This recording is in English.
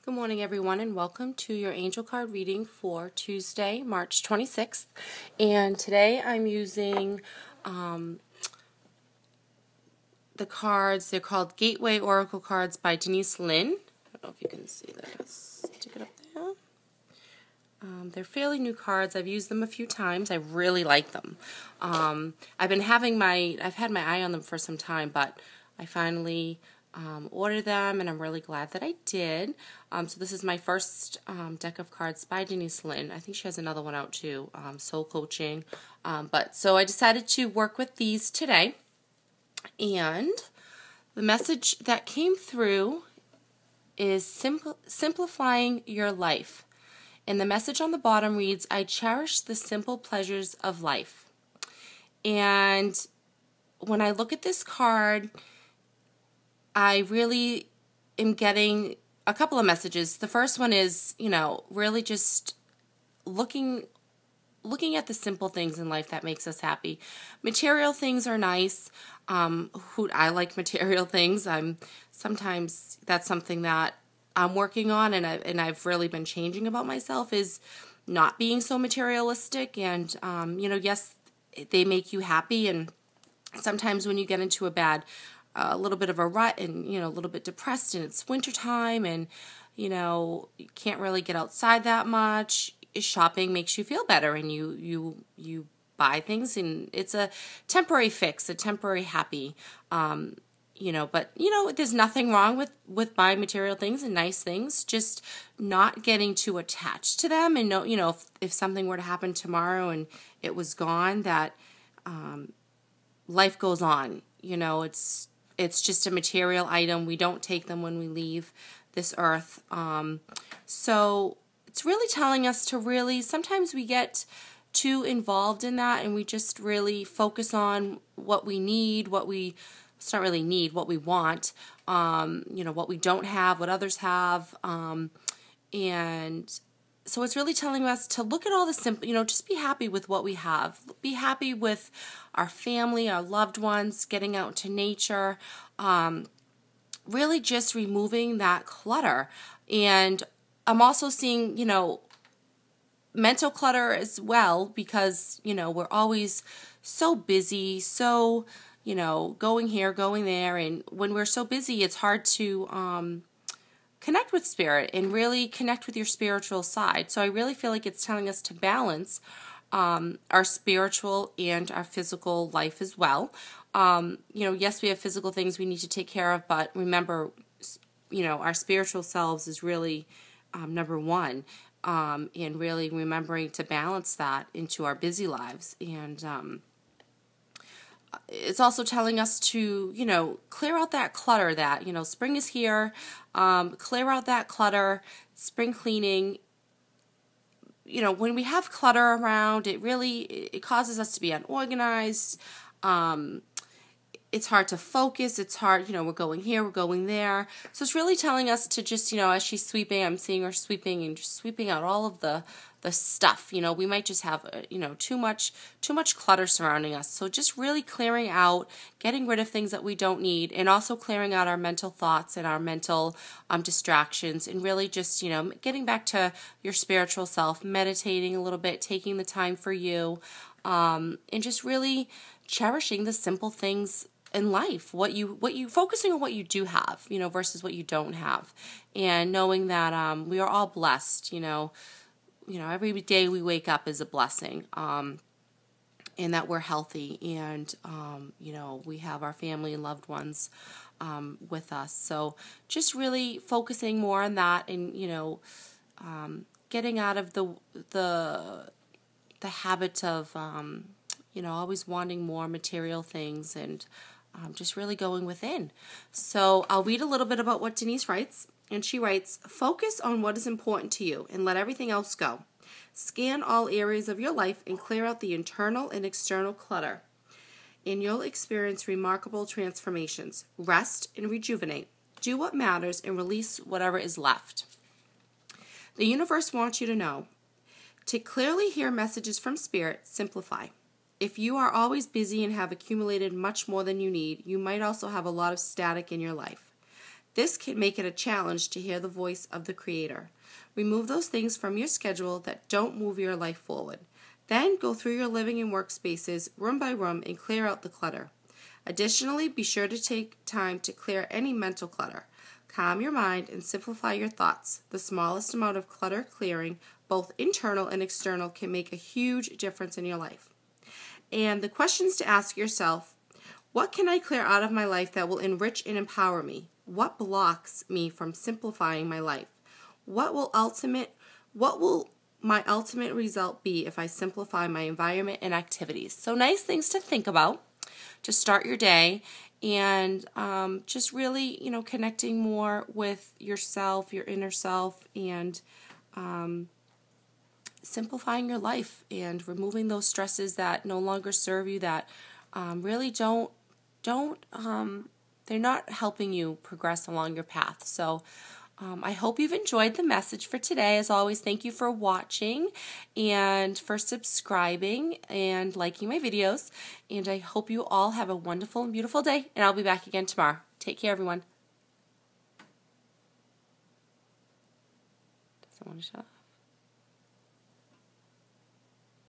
Good morning, everyone, and welcome to your angel card reading for Tuesday, March 26th. And today I'm using the cards. They're called Gateway Oracle cards by Denise Linn. I don't know if you can see that. Let's stick it up there. They're fairly new cards. I've used them a few times. I really like them. I've had my eye on them for some time, but I finally ordered them, and I'm really glad that I did. So this is my first deck of cards by Denise Linn. I think she has another one out too, Soul Coaching. So I decided to work with these today. And the message that came through is simplifying your life. And the message on the bottom reads, I cherish the simple pleasures of life. And when I look at this card, I really am getting a couple of messages. The first one is, really just looking at the simple things in life that makes us happy. Material things are nice. I like material things. Sometimes that's something that I'm working on, and I've really been changing about myself, is not being so materialistic. And yes, they make you happy, and sometimes when you get into a little bit of a rut and, a little bit depressed, and it's wintertime, and, you can't really get outside that much, shopping makes you feel better, and you buy things, and it's a temporary fix, a temporary happy, but there's nothing wrong with buying material things and nice things, just not getting too attached to them, and if something were to happen tomorrow and it was gone, that life goes on. It's just a material item. We don't take them when we leave this earth. So it's really telling us to sometimes we get too involved in that, and we just really focus on what we need, what we want, what we don't have, what others have. And so it's really telling us to look at all the simple, just be happy with what we have. Be happy with our family, our loved ones, getting out into nature, really just removing that clutter. And I'm also seeing, mental clutter as well, because, we're always so busy, so, going here, going there. And when we're so busy, it's hard to connect with spirit and really connect with your spiritual side. So I really feel like it's telling us to balance our spiritual and our physical life as well. Yes, we have physical things we need to take care of, but remember, our spiritual selves is really number one, and really remembering to balance that into our busy lives. And it's also telling us to, clear out that clutter that, spring is here, clear out that clutter, spring cleaning. When we have clutter around, it causes us to be unorganized. It's hard to focus. It's hard, we're going here, we're going there. So it's really telling us to just, as she's sweeping, I'm seeing her sweeping and just sweeping out all of the stuff. We might just have, too much clutter surrounding us. So just really clearing out, getting rid of things that we don't need, and also clearing out our mental thoughts and our mental distractions, and really just, getting back to your spiritual self, meditating a little bit, taking the time for you, and just really cherishing the simple things in life, what you focusing on what you do have, versus what you don't have, and knowing that we are all blessed. Every day we wake up is a blessing, and that we're healthy, and we have our family and loved ones with us. So just really focusing more on that, and getting out of the habit of always wanting more material things, and just really going within. So I'll read a little bit about what Denise writes. And she writes, focus on what is important to you and let everything else go. Scan all areas of your life and clear out the internal and external clutter. And you'll experience remarkable transformations. Rest and rejuvenate. Do what matters and release whatever is left. The universe wants you to know. To clearly hear messages from Spirit, simplify. If you are always busy and have accumulated much more than you need, you might also have a lot of static in your life. This can make it a challenge to hear the voice of the Creator. Remove those things from your schedule that don't move your life forward. Then go through your living and workspaces room by room and clear out the clutter. Additionally, be sure to take time to clear any mental clutter. Calm your mind and simplify your thoughts. The smallest amount of clutter clearing, both internal and external, can make a huge difference in your life. And the questions to ask yourself: what can I clear out of my life that will enrich and empower me? What blocks me from simplifying my life? What will my ultimate result be if I simplify my environment and activities? So nice things to think about to start your day, and just really, connecting more with yourself, your inner self, and simplifying your life and removing those stresses that no longer serve you, that really don't they're not helping you progress along your path. So I hope you've enjoyed the message for today. As always, thank you for watching and for subscribing and liking my videos. And I hope you all have a wonderful and beautiful day. And I'll be back again tomorrow. Take care, everyone. Doesn't want to shut up.